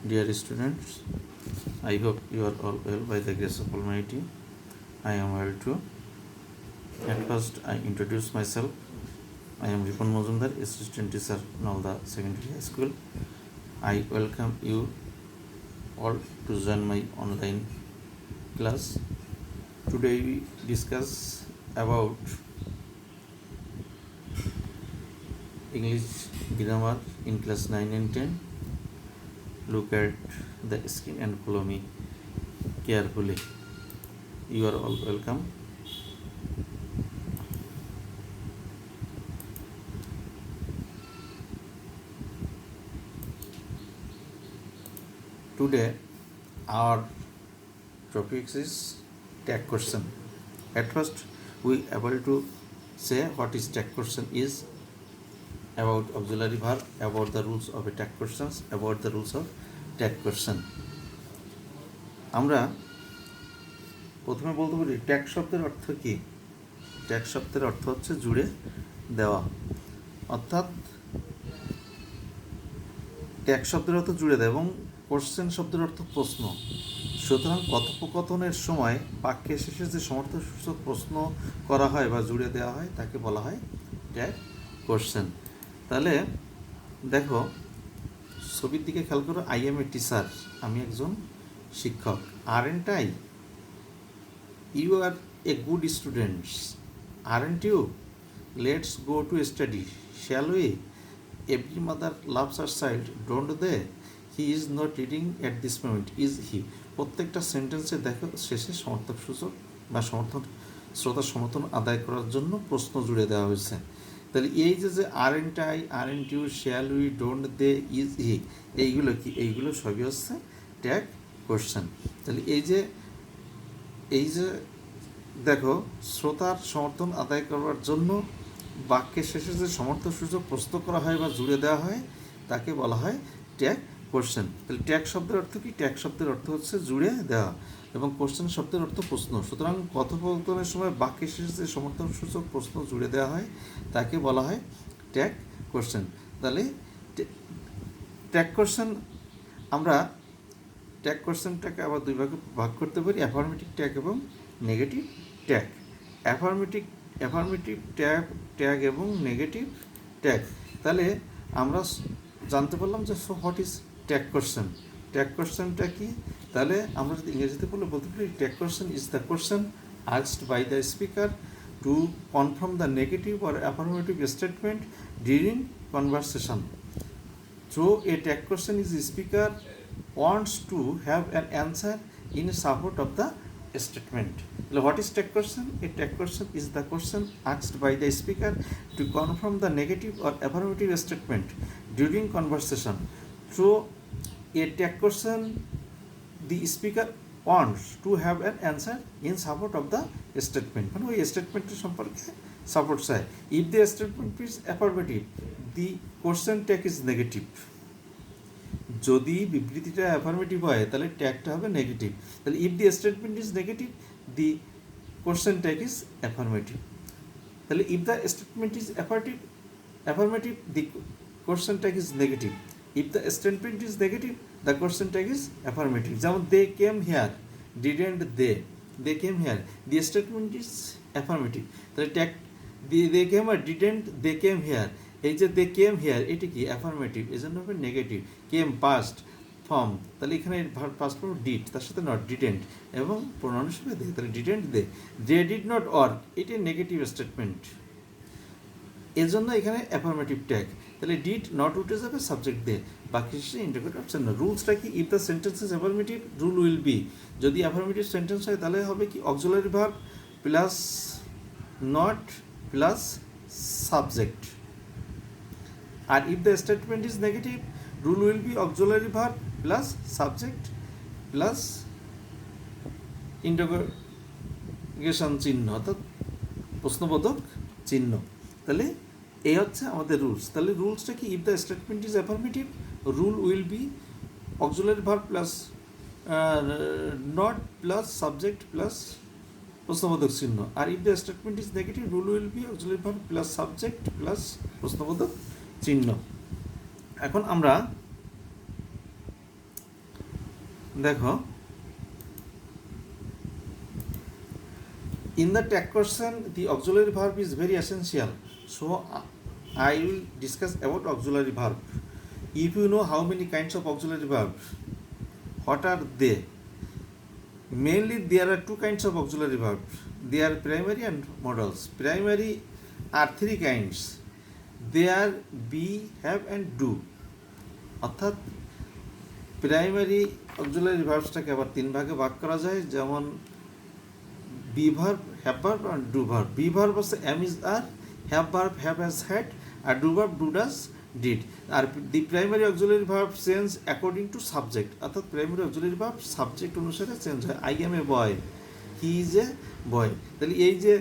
Dear students, I hope you are all well by the grace of Almighty. I am well too. At first, I introduce myself. I am Ripon Mozumdar, assistant teacher, Nalda Secondary High School. I welcome you all to join my online class. Today we discuss about English grammar in class 9 and 10. Look at the screen and follow me carefully. You are all welcome. Today our topic is tag question. At first we able to say what is tag question is, about auxiliary verb, about the rules of a tag questions, about the rules of tag question. আমরা প্রথমে বলতে পারি tag শব্দের অর্থ কি। Tag শব্দের অর্থ হচ্ছে জুড়ে দেওয়া, অর্থাৎ ট্যাগ শব্দের অর্থ জুড়ে দেওয়া এবং কোশ্চেন শব্দের অর্থ প্রশ্ন। সুতরাং কথোপকথনের সময় বাক্যের শেষে যে সমর্থসূচক প্রশ্ন করা হয় বা জুড়ে দেওয়া হয় তাকে বলা হয় ট্যাগ কোশ্চেন। তাহলে দেখো ছবির দিকে খেয়াল করো, আই এম এ টিচার, আমি একজন শিক্ষক। Aren't I, you are a good students, aren't you, let's go to study, shall we, every mother loves her child, don't they, he is not reading at this moment, is he. প্রত্যেকটা সেন্টেন্সে দেখো শেষে সমর্থক সূচক বা শ্রোতার সমর্থন আদায় করার জন্য প্রশ্ন জুড়ে দেওয়া হয়েছে। তাহলে এই যে aren't I, aren't you, shall we, don't they, is he, এইগুলো কি? এইগুলো সবই হচ্ছে ট্যাগ কোশ্চেন। তাহলে এই যে দেখো শ্রোতার সমর্থন আদায় করার জন্য বাক্যের শেষে যে সমর্থনসূচক প্রশ্ন করা হয় বা জুড়ে দেওয়া হয় তাকে বলা হয় ট্যাগ কোশ্চেন। তাহলে ট্যাগ শব্দের অর্থ কি? ট্যাগ শব্দের অর্থ হচ্ছে জুড়ে দেওয়া এবং কোশ্চেন শব্দের অর্থ প্রশ্ন। সুতরাং কথোপকথনের সময় বাক্যের শেষে যে সমর্থনসূচক প্রশ্ন জুড়ে দেওয়া হয় তাকে বলা হয় ট্যাগ কোশ্চেন। তাহলে ট্যাগ কোশ্চেন, আমরা ট্যাগ কোশ্চেনটাকে আবার দুই ভাগে ভাগ করতে পারি, অ্যাফার্মেটিভ ট্যাগ এবং নেগেটিভ ট্যাগ। অ্যাফার্মেটিভ ট্যাগ এবং নেগেটিভ ট্যাগ। তাহলে আমরা জানতে পারলাম যে what is tag question. Tag কোশ্চেনটা কি? তাহলে আমরা যদি ইংরেজিতে বলতে পারি, tag question is the question asked by the speaker to confirm the negative or affirmative statement during conversation. So a tag question is the speaker wants to have an answer in support of the statement. What is tag question? A tag question is the question asked by the speaker to confirm the negative or affirmative statement during conversation. So a tag question, the speaker wants to have an answer in support of the statement, মানে ওই স্টেটমেন্টের সম্পর্কে support চায়। If the statement is affirmative, the question tag is negative. যদি বিবৃতিটা affirmative হয় তাহলে ট্যাগটা হবে নেগেটিভ। তাহলে if the statement is negative, the question tag is affirmative. তাহলে if the statement is affirmative, the question tag is negative. If the statement is negative, the question tag is affirmative. যেমন they came here, didn't they came here, the statement is affirmative. তাহলে tag they came or didn't they came here, এই যে they came here এটি কি? affirmative, এই জন্য হবে negative. came past form, তাহলে এখানে past form did, তার সাথে not didn't এবং pronoun হিসেবে they, তাহলে didn't they did not work, এটি নেগেটিভ স্টেটমেন্ট, এর জন্য এখানে অ্যাফার্মেটিভ ট্যাগ। তাহলে ডিড নট উঠে যাবে, সাবজেক্ট দে, বাকি শেষে ইন্টারগ্রেট অপশন না। রুলসটা কি? If the sentence is affirmative, rule will be, যদি অ্যাফার্মেটিভ সেন্টেন্স হয় তাহলে হবে কি? Auxiliary verb plus not plus subject. আর if the statement is negative, rule will be auxiliary verb plus subject plus interrogation চিহ্ন, অর্থাৎ প্রশ্নবোধক চিহ্ন। তাহলে এই হচ্ছে আমাদের রুলস। তাহলে রুলসটা কি? If the statement is affirmative, rule will be auxiliary verb plus not plus subject plus প্রশ্নবোধক চিহ্ন। আর if the statement is negative, rule will be auxiliary verb plus subject plus প্রশ্নবোধক চিহ্ন। এখন আমরা দেখো, in the tag question the auxiliary verb is very essential, so I will discuss about auxiliary verb. If you know how many kinds of auxiliary verbs, what are they? Mainly there are two kinds of auxiliary verbs. They are primary and modals. Primary are three kinds. They are be, have and do. অর্থাৎ primary auxiliary ভার্বসটাকে আবার তিন ভাগে ভাগ করা যায়, যেমন be verb, have verb আর ডু ভার্ব। বি ভার্ব হচ্ছে am is are, have verb have has had, আর do verb do does did. আর the primary auxiliary verb change according to subject, অর্থাৎ প্রাইমারি অক্সিলারি ভার্ব সাবজেক্ট অনুসারে change হয়। I am a boy, he is a boy. তাহলে এই যে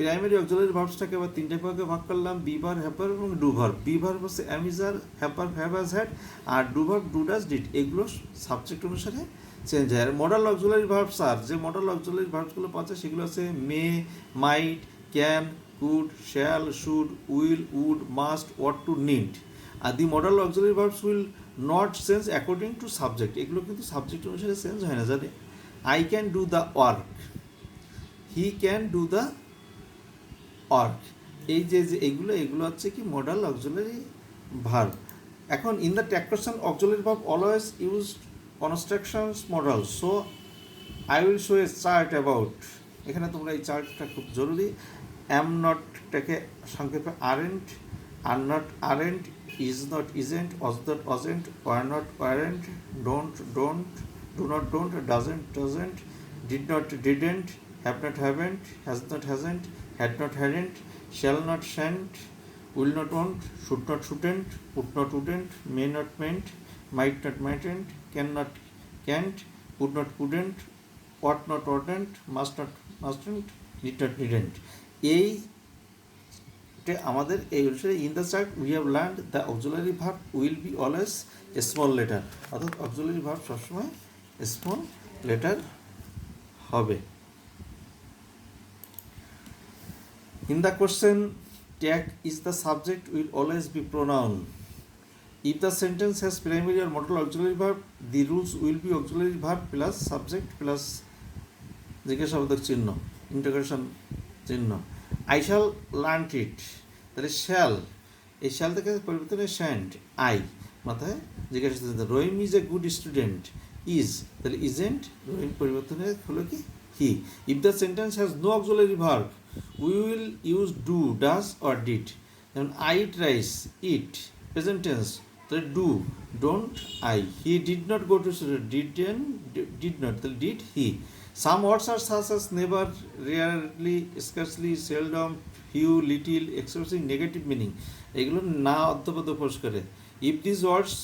primary auxiliary ভার্বসটাকে আবার তিনটে ভাগে ভাগ করলাম, বি ভার্ব, হ্যাভ ভার্ব এবং ডু ভার্ব। বি ভার্ব হচ্ছে am is are, have verb have has had, আর do verb do does did. এগুলো সাবজেক্ট অনুসারে চেঞ্জ হয়। আর মডাল অক্সিলারি ভার্বস আর যে মডাল অক্সিলারি ভার্বসগুলো পাচ্ছে সেগুলো আছে may, might, can, could, shall, should, will, would, must, ought to, need. আর the modal auxiliary verbs will not change according to subject. এগুলো কিন্তু সাবজেক্ট অনুসারে চেঞ্জ হয় না। জানে I can do the work, he can do the work. এই যে এগুলো হচ্ছে কি মডাল অক্সিলারি ভার্ব। এখন in the tag question auxiliary verb always used constructions modal, so I will show A chart about. এখানে তোমরা এই চার্টটা খুব জরুরি। অ্যাম নটটাকে সংক্ষেপে aren't, are not aren't, is not isn't, was not wasn't, were not warrant, don't don't, do not don't, doesn't doesn't, did not didn't, have not haven't, has not hasn't, had not hadn't, shall not shan't, will not won't, should not shouldn't, would not wouldn't, may not mayn't, might not mightn't, can not can't, would not couldn't, ought not oughtn't, must not mustn't, need not needn't। এই আমাদের এই অনুসারে in the chart we have learned the auxiliary verb will be always a small letter, অর্থাৎ auxiliary verb সবসময় small letter হবে। In the question, tag is the subject will always be pronoun. If the sentence has primary or modal auxiliary verb, the rules will be auxiliary verb plus subject plus জিজ্ঞাসাবোধক চিহ্ন, interrogation চিহ্ন। I shall learn it, তাহলে shall, এই shall থেকে পরিবর্তন হয় shan't, I মাথায় জিজ্ঞাসা চিহ্ন। Rahim is a good student, is, তাহলে ইজেন্ট, রহিম পরিবর্তন হলো কি হি। If the sentence has no auxiliary verb, we will use do, does or did. যেমন I eat rice, eat, present tense, তাহলে do, don't, I. He did not go to school, did not, তাহলে did he. Some words are such as never, rarely, scarcely, seldom, few, little, expressing negative meaning. এগুলো না অর্থবোধ প্রকাশ করে। If these words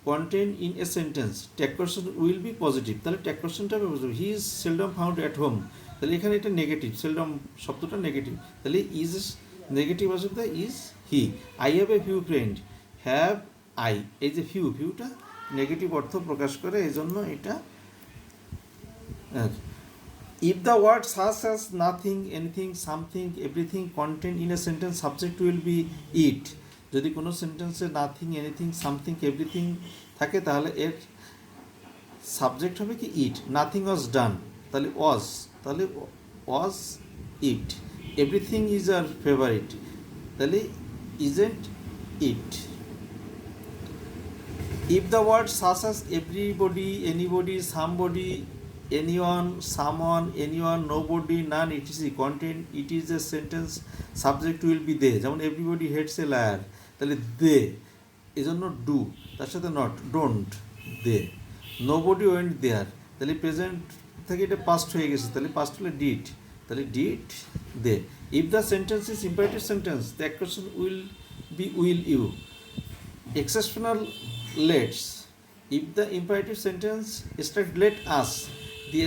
contain in a sentence, tag question will be positive, তাহলে tag questionটা হবে positive. He is seldom found at home, তাহলে এখানে এটা negative, seldom শব্দটা negative, তাহলে ইজ নেগেটিভ আসবে is he. I have a few friend, have I, এই যে ফিউটা নেগেটিভ অর্থ প্রকাশ করে, এই জন্য এটা। If the word such as nothing, anything, something, everything content in a sentence, subject will be it. যদি কোনো সেন্টেন্সে নাথিং, এনিথিং, সামথিং, এভরিথিং থাকে তাহলে এর সাবজেক্ট হবে কি ইট। নাথিং ওয়াজ ডান, তাহলে ওয়াজ, তাহলে was it. Everything is our favourite, তাহলে isn't it. If the word such as everybody, anybody, somebody, anyone, someone, anyone, nobody, none, etc content it is a sentence, subject will be they. যেমন everybody hates a liar, তাহলে দে, এই জন্য do, তার সাথে not, don't, they. Nobody went there, তাহলে present থেকে এটা past হয়ে গেছে, তাহলে পাস্ট হলে ডিড, তাহলে did they. If the sentence is imperative sentence, the question will be will you. Exceptional let's, if the imperative sentence start let us, the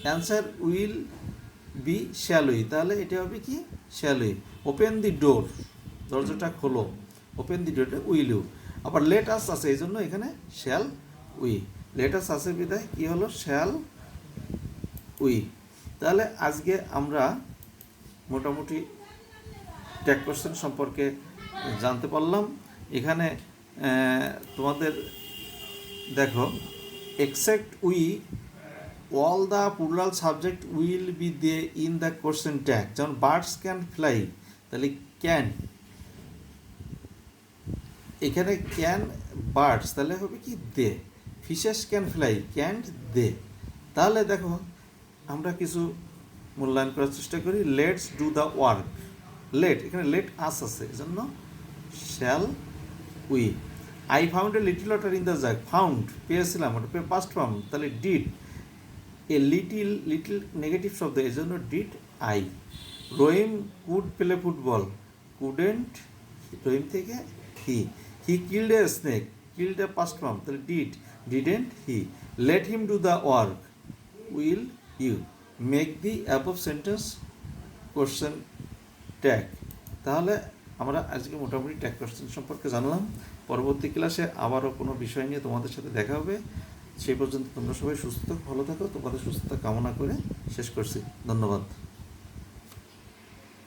answer will be shall we, তাহলে এটা হবে কি shall we. Open the door, দরজাটা খোলো, open the ডোরটা will you. আবার let us আছে, এই জন্য এখানে শ্যাল উই, লেট আস আছে বিদায় কি হলো শ্যাল উই। তাহলে আজকে আমরা মোটামুটি ট্যাগ কোয়েশ্চেন সম্পর্কে জানতে পারলাম। এখানে তোমাদের দেখো except we all the plural subject will be there in the question tag. যেমন বার্ডস ক্যান ফ্লাই, তাহলে ক্যান, এখানে ক্যান বার্ডস তাহলে হবে কি they, fishes can fly can't they. তাহলে দেখো আমরা কিছু মূল্যায়ন করার চেষ্টা করি। Let's do the work, let এখানে লেট আস আছে এজন্য shall we. I found a little water in the jug, found পেয়েছিলাম, ওটা পাস্ট ফর্ম, তাহলে did. A little, little negative শব্দ এই জন্য did I. Rahim could play football, couldn't রহিম থেকে he. He killed a snake, killed a past form, তাহলে did, didn't he. Let him do the work, will you. Make the above sentence question tag. তাহলে আমরা আজকে মোটামুটি tag question সম্পর্কে জানলাম। পরবর্তী ক্লাসে আবারও কোনো বিষয় নিয়ে তোমাদের সাথে দেখা হবে। সেই পর্যন্ত তোমরা সবাই সুস্থ ভালো থাকো। তোমাদের সুস্থতা কামনা করে শেষ করছি। ধন্যবাদ।